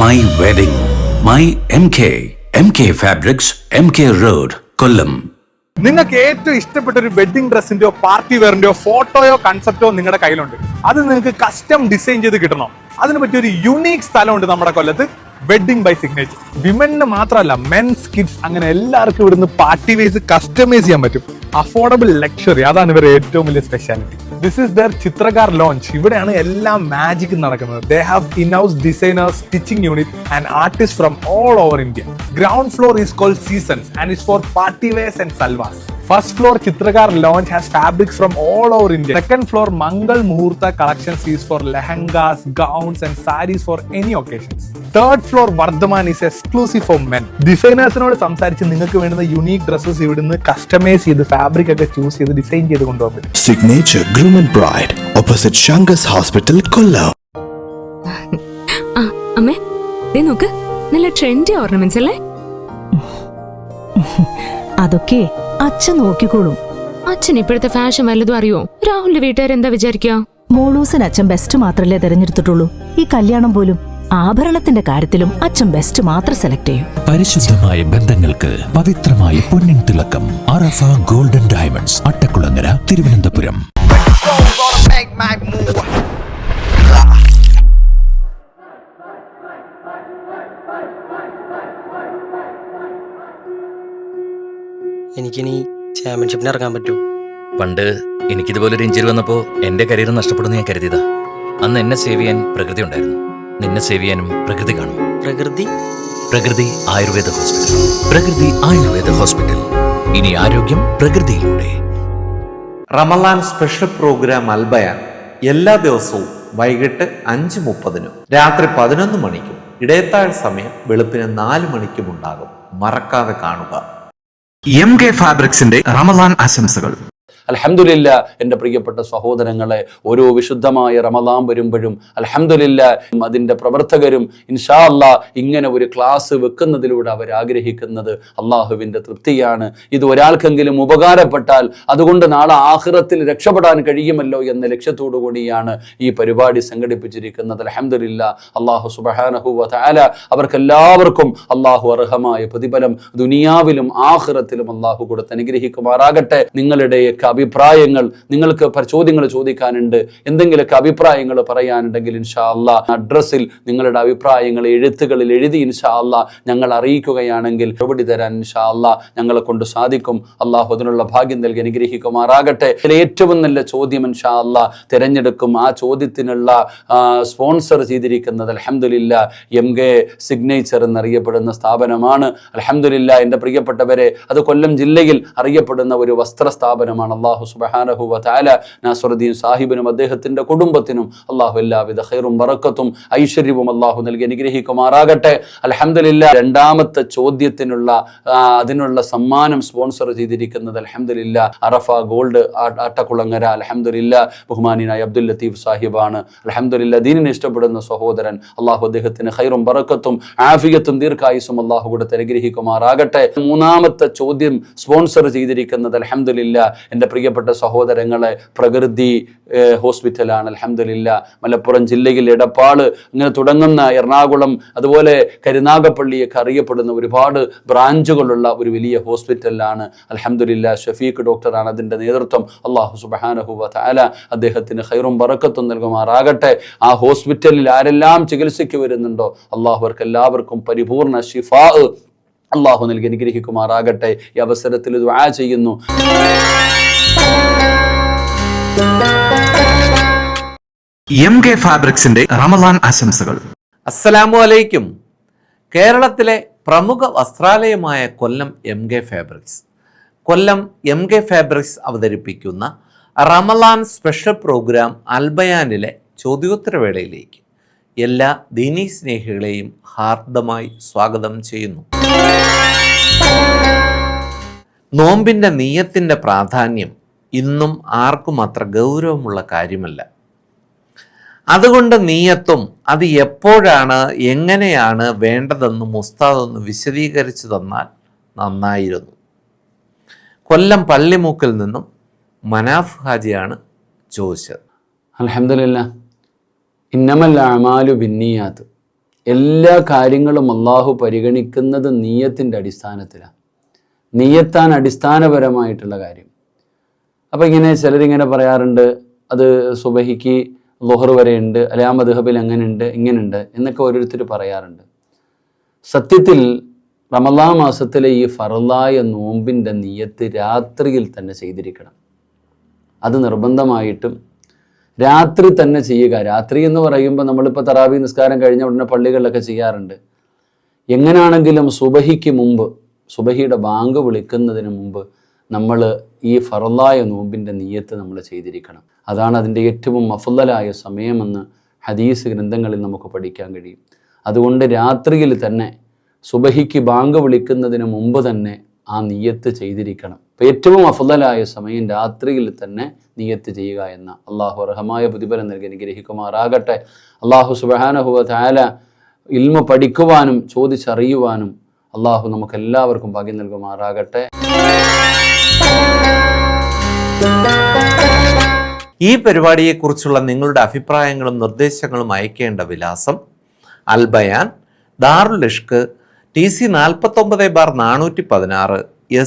My wedding, my MK fabrics, MK road, Kollam. നിങ്ങൾക്ക് ഏറ്റവും ഇഷ്ടപ്പെട്ട ഒരു വെഡിങ് ഡ്രസ്സിന്റെയോ പാർട്ടി വെയറിന്റെയോ ഫോട്ടോയോ കൺസെപ്റ്റോ നിങ്ങളുടെ കയ്യിലുണ്ട്. അത് നിങ്ങൾക്ക് കസ്റ്റം ഡിസൈൻ ചെയ്ത് കിട്ടണം. അതിന് പറ്റിയ ഒരു യുണീക് സ്ഥലമുണ്ട് നമ്മുടെ കൊല്ലത്ത്, വെഡിങ് ബൈ സിഗ്നേച്ചർ. വിമന് മാത്രമല്ല, മെൻസ്, കിഡ്സ്, അങ്ങനെ എല്ലാവർക്കും ഇവിടുന്ന് പാർട്ടി വേസ് കസ്റ്റമൈസ് ചെയ്യാൻ പറ്റും. അഫോർഡബിൾ ലക്ഷറി, അതാണ് ഇവരുടെ ഏറ്റവും വലിയ speciality. This is the Chitrakar lounge. ഇവിടെയാണ് എല്ലാം മാജിക് നടക്കുന്നത്. They have in house designers, stitching unit and artist from all over India. Ground floor is called seasons and is for party wears and salwars. First floor Chitragar lounge has fabrics from all over India. Second floor Mangal Muhurta collections is for lehengas, gowns and sarees for any occasions. Third floor Vardhaman is exclusive for men. Designers-നോട് സംസാരിച്ച് നിങ്ങൾക്ക് വേണ്ടുന്ന യുണീക് ഡ്രസ്സസ് ഇവിടുന്ന് കസ്റ്റമൈസ് ചെയ്ത് ഫാബ്രിക് ഒക്കെ ചൂസ് ചെയ്ത് ഡിസൈൻ ചെയ്ത് കൊണ്ടുപോകാൻ പറ്റും. Signature Groom and Bride opposite Shangas Hospital, Kollam. അമ്മേ ദേ നോക്ക്, നല്ല ട്രെൻഡി ഓർണമെന്റ്സ് അല്ലേ? അതൊക്കെ അച്ഛൻ നോക്കിക്കോളും. അച്ഛൻ ഇപ്പോഴത്തെ ഫാഷൻ വല്ലതും അറിയോ? രാഹുലിന്റെ വീട്ടുകാരെന്താ വിചാരിക്കുക? മോളൂസിന് അച്ഛൻ ബെസ്റ്റ് മാത്രല്ലേ തെരഞ്ഞെടുത്തിട്ടുള്ളൂ. ഈ കല്യാണം പോലും ആഭരണത്തിന്റെ കാര്യത്തിലും അച്ഛൻ ബെസ്റ്റ് മാത്രം സെലക്ട് ചെയ്യും. പരിശുദ്ധമായ ബന്ധങ്ങൾക്ക് പവിത്രമായ പൊന്നിൻ തിളക്കം. അറഫ ഗോൾഡൻ ഡയമണ്ട്സ്, അട്ടക്കുളങ്ങര, തിരുവനന്തപുരം. എനിക്കിനി ചാമ്പ്യൻഷിപ്പിന് ഇറങ്ങാൻ പറ്റുമോ? പണ്ട് എനിക്കിതുപോലൊരു ഇഞ്ചുറി വന്നപ്പോ എന്റെ കരിയർ നഷ്ടപ്പെടുന്നു ഞാൻ കരുതിയതാ. അന്ന് എന്നെ സേവ് ചെയ്യാൻ പ്രകൃതി ഉണ്ടായിരുന്നു. നിന്നെ സേവ് ചെയ്യാനും പ്രകൃതി കാണും. പ്രകൃതി ആയുർവേദ ഹോസ്പിറ്റൽ. പ്രകൃതി ആയുർവേദ ഹോസ്പിറ്റൽ. ഇനി ആരോഗ്യം പ്രകൃതിയിലൂടെ. റമലാൻ സ്പെഷ്യൽ പ്രോഗ്രാം അൽബയാൻ എല്ലാ ദിവസവും വൈകിട്ട് 5:30 രാത്രി 11 മണിക്കും ഇടയത്താഴ് സമയം വെളുപ്പിന് 4 മണിക്കും ഉണ്ടാകും. മറക്കാതെ കാണുക. MK ഫാബ്രിക്സിന്റെ റമദാൻ ആശംസകൾ. അൽഹംദുലില്ലാ എൻ്റെ പ്രിയപ്പെട്ട സഹോദരങ്ങളെ, ഓരോ വിശുദ്ധമായ റമദാൻ വരുമ്പോഴും അൽഹംദുലില്ലാ അതിൻ്റെ പ്രവർത്തകരും ഇൻഷാ അല്ലാഹ് ഇങ്ങനെ ഒരു ക്ലാസ് വെക്കുന്നതിലൂടെ അവർ ആഗ്രഹിക്കുന്നത് അള്ളാഹുവിൻ്റെ തൃപ്തിയാണ്. ഇത് ഒരാൾക്കെങ്കിലും ഉപകാരപ്പെട്ടാൽ അതുകൊണ്ട് നാളെ ആഖിറത്തിൽ രക്ഷപ്പെടാൻ കഴിയുമല്ലോ എന്ന ലക്ഷ്യത്തോടു കൂടിയാണ് ഈ പരിപാടി സംഘടിപ്പിച്ചിരിക്കുന്നത്. അൽഹംദുലില്ലാ, അള്ളാഹു സുബ്ഹാനഹു വ തആല അവർക്കെല്ലാവർക്കും അള്ളാഹു അർഹമായ പ്രതിഫലം ദുനിയാവിലും ആഖിറത്തിലും അള്ളാഹു കൊടുത്ത് അനുഗ്രഹിക്കുമാറാകട്ടെ. നിങ്ങളുടെയൊക്കെ അഭിപ്രായങ്ങൾ, നിങ്ങൾക്ക് ചോദ്യങ്ങൾ ചോദിക്കാനുണ്ട്, എന്തെങ്കിലുമൊക്കെ അഭിപ്രായങ്ങൾ പറയാനുണ്ടെങ്കിൽ ഇൻഷാ അല്ലാഹ് അഡ്രസ്സിൽ നിങ്ങളുടെ അഭിപ്രായങ്ങൾ എഴുത്തുകളിൽ എഴുതി ഇൻഷാ അല്ലാഹ് ഞങ്ങൾ അറിയിക്കുകയാണെങ്കിൽ മറുപടി തരാൻ ഇൻഷാ അല്ലാഹ് ഞങ്ങളെ കൊണ്ട് സാധിക്കും. അള്ളാഹു അതിനുള്ള ഭാഗ്യം നൽകി അനുഗ്രഹിക്കുമാറാകട്ടെ. ഏറ്റവും നല്ല ചോദ്യം ഇൻഷാ അല്ലാഹ് തിരഞ്ഞെടുക്കും. ആ ചോദ്യത്തിനുള്ള സ്പോൺസർ ചെയ്തിരിക്കുന്നത് അൽഹംദുലില്ലാ MK സിഗ്നേച്ചർ എന്നറിയപ്പെടുന്ന സ്ഥാപനമാണ്. അൽഹംദുലില്ലാ എൻ്റെ പ്രിയപ്പെട്ടവരെ, അത് കൊല്ലം ജില്ലയിൽ അറിയപ്പെടുന്ന ഒരു വസ്ത്ര സ്ഥാപനമാണ്. അല്ലാഹു സുബ്ഹാനഹു വ തആല നാസറുദ്ദീൻ സാഹിബിനും അദ്ദേഹത്തിൻ്റെ കുടുംബത്തിനും അല്ലാഹു എല്ലാവിധ ഖൈറും ബറക്കത്തും ഐശ്വര്യവും അല്ലാഹു നൽകി അനുഗ്രഹിക്കുമാറാകട്ടെ. അൽഹംദുലില്ലാ രണ്ടാമത്തെ ചോദ്യത്തിനുള്ള അതിനുള്ള സമ്മാനം സ്പോൺസർ ചെയ്തിരിക്കുന്നത് അൽഹംദുലില്ലാ അറഫ ഗോൾഡ് ആട്ടക്കുളങ്ങര അൽഹംദുലില്ലാ ബഹുമാനിയായ അബ്ദുൽ ലത്തീഫ് സാഹിബാണ്. അൽഹംദുലില്ലാ ദീനിനെ ഇഷ്ടപ്പെടുന്ന സഹോദരൻ. അല്ലാഹു അദ്ദേഹത്തിന് ഖൈറും ബറക്കത്തും ആഫിയത്തും ദീർഘായുസ്സും അല്ലാഹു കൊടുത്ത് അനുഗ്രഹിക്കുമാറാകട്ടെ. മൂന്നാമത്തെ ചോദ്യം സ്പോൺസർ ചെയ്തിരിക്കുന്നത് അൽഹംദുലില്ലാ എൻ്റെ പ്രിയപ്പെട്ട സഹോദരങ്ങളെ പ്രകൃതി ഹോസ്പിറ്റലാണ്. അൽഹംദുലില്ലാ മലപ്പുറം ജില്ലയിൽ എടപ്പാള് ഇങ്ങനെ തുടങ്ങുന്ന എറണാകുളം അതുപോലെ കരുനാഗപ്പള്ളിയൊക്കെ അറിയപ്പെടുന്ന ഒരുപാട് ബ്രാഞ്ചുകളുള്ള ഒരു വലിയ ഹോസ്പിറ്റലാണ്. അൽഹംദുലില്ലാ ഷഫീഖ് ഡോക്ടറാണ് അതിൻ്റെ നേതൃത്വം. അല്ലാഹു സുബ്ഹാനഹു വ തആല അദ്ദേഹത്തിന് ഖൈറും ബറക്കത്തും നൽകുമാറാകട്ടെ. ആ ഹോസ്പിറ്റലിൽ ആരെല്ലാം ചികിത്സയ്ക്ക് വരുന്നുണ്ടോ അല്ലാഹു അവർക്ക് എല്ലാവർക്കും പരിപൂർണ ശിഫാ അല്ലാഹു നൽകി അനുഗ്രഹിക്കുമാറാകട്ടെ. ഈ അവസരത്തിൽ ദുആ ചെയ്യുന്നു. MK ഫാബ്രിക്സിന്റെ റമളാൻ ആശംസകൾ. അസ്സലാമു അലൈക്കും. കേരളത്തിലെ പ്രമുഖ വസ്ത്രാലയമായ കൊല്ലം MK ഫാബ്രിക്സ്. കൊല്ലം MK ഫാബ്രിക്സ് അവതരിപ്പിക്കുന്ന റമളാൻ സ്പെഷ്യൽ പ്രോഗ്രാം അൽബയാനിലെ ചോദ്യോത്തരവേളയിലേക്ക് എല്ലാ ദീനീ സ്നേഹികളെയും ഹാർദമായി സ്വാഗതം ചെയ്യുന്നു. നോമ്പിൻ്റെ നിയ്യത്തിൻ്റെ പ്രാധാന്യം ഇന്നും ആർക്കും അത്ര ഗൗരവമുള്ള കാര്യമല്ല. അതുകൊണ്ട് നീയത്തും അത് എപ്പോഴാണ് എങ്ങനെയാണ് വേണ്ടതെന്നും ഉസ്താദ് ഒന്ന് വിശദീകരിച്ചു തന്നാൽ നന്നായിരുന്നു. കൊല്ലം പള്ളിമുക്കിൽ നിന്നും മനാഫ് ഹാജിയാണ് ചോദിച്ചത്. അൽഹംദുലില്ലാ ഇന്നമൽ അഅമാലു ബിന്നിയാത്ത്. എല്ലാ കാര്യങ്ങളും അല്ലാഹു പരിഗണിക്കുന്നത് നീയത്തിൻ്റെ അടിസ്ഥാനത്തിലാണ്. നീയത്താണ് അടിസ്ഥാനപരമായിട്ടുള്ള കാര്യം. അപ്പോൾ ഇങ്ങനെ ചിലരിങ്ങനെ പറയാറുണ്ട്, അത് സുബഹിക്ക് ളുഹർ വരെയുണ്ട്, അല്ലെ ആ മദ്ഹബിൽ അങ്ങനെയുണ്ട് ഇങ്ങനെയുണ്ട് എന്നൊക്കെ ഓരോരുത്തർ പറയാറുണ്ട്. സത്യത്തിൽ റമളാൻ മാസത്തിലെ ഈ ഫർളായ നോമ്പിൻ്റെ നിയ്യത്ത് രാത്രിയിൽ തന്നെ ചെയ്തിരിക്കണം. അത് നിർബന്ധമായിട്ടും രാത്രി തന്നെ ചെയ്യുക. രാത്രി എന്ന് പറയുമ്പോൾ നമ്മളിപ്പോൾ തറാവി നിസ്കാരം കഴിഞ്ഞ ഉടനെ പള്ളികളിലൊക്കെ ചെയ്യാറുണ്ട്. എങ്ങനെയാണെങ്കിലും സുബഹിക്ക് മുമ്പ്, സുബഹിയുടെ ബാങ്ക് വിളിക്കുന്നതിന് മുമ്പ് നമ്മൾ ഈ ഫർളായ നോമ്പിൻ്റെ നിയ്യത്ത് നമ്മൾ ചെയ്തിരിക്കണം. അതാണ് അതിൻ്റെ ഏറ്റവും അഫ്ളലായ സമയമെന്ന് ഹദീസ് ഗ്രന്ഥങ്ങളിൽ നമുക്ക് പഠിക്കാൻ കഴിയും. അതുകൊണ്ട് രാത്രിയിൽ തന്നെ സുബഹിക്ക് ബാങ്ക് വിളിക്കുന്നതിന് മുമ്പ് തന്നെ ആ നിയ്യത്ത് ചെയ്തിരിക്കണം. അപ്പോൾ ഏറ്റവും അഫ്ളലായ സമയം രാത്രിയിൽ തന്നെ നിയ്യത്ത് ചെയ്യുക എന്ന അള്ളാഹു അർഹമായ പ്രതിഫലം നൽകി അനുഗ്രഹിക്കുമാറാകട്ടെ. അള്ളാഹു സുബ്ഹാനഹു വ തആല ഇൽമ പഠിക്കുവാനും ചോദിച്ചറിയുവാനും അള്ളാഹു നമുക്ക് എല്ലാവർക്കും ഭാഗ്യം നൽകുമാറാകട്ടെ. ഈ പരിപാടിയെക്കുറിച്ചുള്ള നിങ്ങളുടെ അഭിപ്രായങ്ങളും നിർദ്ദേശങ്ങളും അയക്കേണ്ട വിലാസം അൽബയാൻ, ദാറുൽ ഇഷ്ക്, TC 49/416,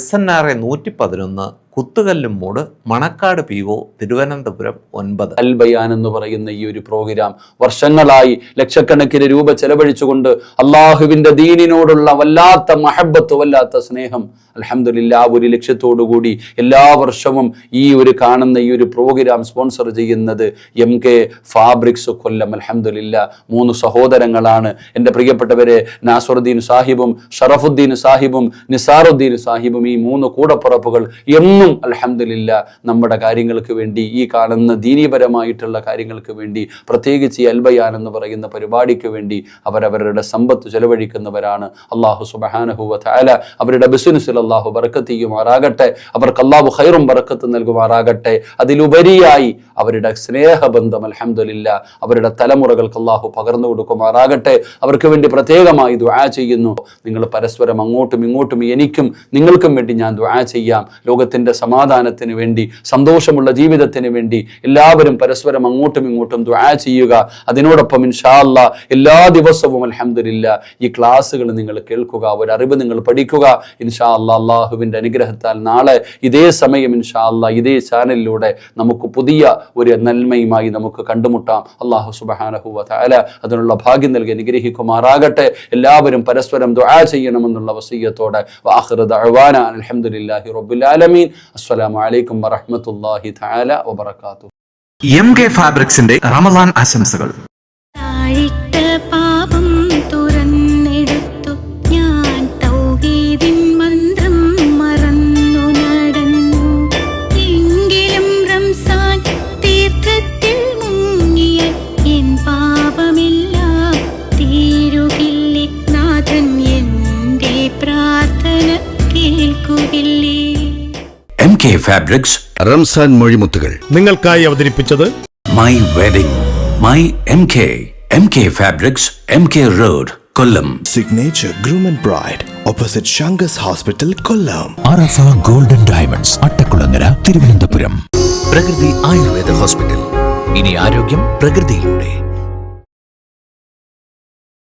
SNRA 111, കുത്തുകല്ലും മൂട്, മണക്കാട് PO, തിരുവനന്തപുരം 9. അൽബയാൻ എന്ന് പറയുന്ന ഈ ഒരു പ്രോഗ്രാം വർഷങ്ങളായി ലക്ഷക്കണക്കിന് രൂപ ചെലവഴിച്ചുകൊണ്ട് അള്ളാഹുവിൻ്റെ ദീനിനോടുള്ള വല്ലാത്ത മഹബത്ത്, വല്ലാത്ത സ്നേഹം, അൽഹംദുലില്ലാ ഒരു ലക്ഷ്യത്തോടുകൂടി എല്ലാ വർഷവും ഈ ഒരു കാണുന്ന ഈ ഒരു പ്രോഗ്രാം സ്പോൺസർ ചെയ്യുന്നത് MK ഫാബ്രിക്സ് കൊല്ലം. അൽഹംദുലില്ലാ 3 സഹോദരങ്ങളാണ്. എൻ്റെ പ്രിയപ്പെട്ടവരെ, നാസറുദ്ദീൻ സാഹിബും ഷറഫുദ്ദീൻ സാഹിബും നിസാറുദ്ദീൻ സാഹിബും ഈ 3 കൂടപ്പുറപ്പുകൾ എന്നും അൽഹംദുലില്ലാ നമ്മുടെ കാര്യങ്ങൾക്ക് വേണ്ടി, ഈ കാണുന്ന ദീനീപരമായിട്ടുള്ള കാര്യങ്ങൾക്ക് വേണ്ടി, പ്രത്യേകിച്ച് ഈ അൽബയാൻ എന്ന് പറയുന്ന പരിപാടിക്ക് വേണ്ടി അവരവരുടെ സമ്പത്ത് ചെലവഴിക്കുന്നവരാണ്. അല്ലാഹു സുബ്ഹാനഹു വ തആല അവരുടെ ബിസിനസ്സിൽ അല്ലാഹു ബറക്കത്ത് ചെയ്യുമാറാകട്ടെ. അവർക്ക് അല്ലാഹു ഖൈറും ബറക്കത്ത് നൽകുമാറാകട്ടെ. അതിലുപരിയായി അവരുടെ സ്നേഹബന്ധം അൽഹംദുലില്ലാ അവരുടെ തലമുറകൾക്ക് അല്ലാഹു പകർന്നു കൊടുക്കുമാറാകട്ടെ. അവർക്ക് വേണ്ടി പ്രത്യേകമായി ദുആ ചെയ്യുന്നു. നിങ്ങൾ പരസ്പരം അങ്ങോട്ടും ഇങ്ങോട്ടും എനിക്കും നിങ്ങൾക്കും വേണ്ടി ഞാൻ ദുആ ചെയ്യാം. ലോകത്തിൻ്റെ കുടുംബത്തിന്റെ സമാധാനത്തിന് വേണ്ടി, സന്തോഷമുള്ള ജീവിതത്തിന് വേണ്ടി എല്ലാവരും പരസ്പരം അങ്ങോട്ടും ഇങ്ങോട്ടും ദുആ ചെയ്യുക. അതിനോടൊപ്പം ഇൻഷാ അല്ലാഹ് എല്ലാ ദിവസവും അൽഹംദുലില്ലാ ഈ ക്ലാസ്സുകൾ നിങ്ങൾ കേൾക്കുക, ഒരു അറിവ് നിങ്ങൾ പഠിക്കുക. ഇൻഷാ അല്ലാഹ് അള്ളാഹുവിന്റെ അനുഗ്രഹത്താൽ നാളെ ഇതേ സമയം ഇൻഷാ അല്ലാഹ് ഇതേ ചാനലിലൂടെ നമുക്ക് പുതിയ ഒരു നന്മയുമായി നമുക്ക് കണ്ടുമുട്ടാം. അല്ലാഹു സുബ്ഹാനഹു വ തആല അതിനുള്ള ഭാഗ്യം നൽകി അനുഗ്രഹിക്കുമാറാകട്ടെ. എല്ലാവരും പരസ്പരം ദുആ ചെയ്യണമെന്നുള്ള വസിയ്യത്തോടെ വആഖിറു ദഅവാന അൽഹംദുലില്ലാഹി റബ്ബിൽ ആലമീൻ. അസ്സലാമു അലൈക്കും വറഹ്മത്തുള്ളാഹി തആല വബറകാതുഹു. MK ഫാബ്രിക്സിന്റെ റമളാൻ ആശംസകൾ. പാപം തുറന്നെടുത്തു ഞാൻ തൗഹീദിൻ മന്ത്രം മറന്നു നടന്നു. എങ്കിലും റംസാൻ തീർത്ഥത്തിൽ മുങ്ങിയ എൻ പാപമെല്ലാം തീരുകില്ലേ. നാഥൻ എന്റെ പ്രാർത്ഥന കേൾക്കുകില്ലേ. MK ഫാബ്രിക്സ് റംസാൻ മൊഴിമുത്തുകൾ നിങ്ങൾക്കായി അവതരിപ്പിച്ചത് my wedding my MK fabrics, MK road, Kollam. Signature Groom and Bride opposite Shangas Hospital, Kollam. Arafa golden diamonds Attakulangara, Thiruvananthapuram. Prakriti Ayurveda hospital. ഇനി ആരോഗ്യം പ്രകൃതിയിലൂടെ.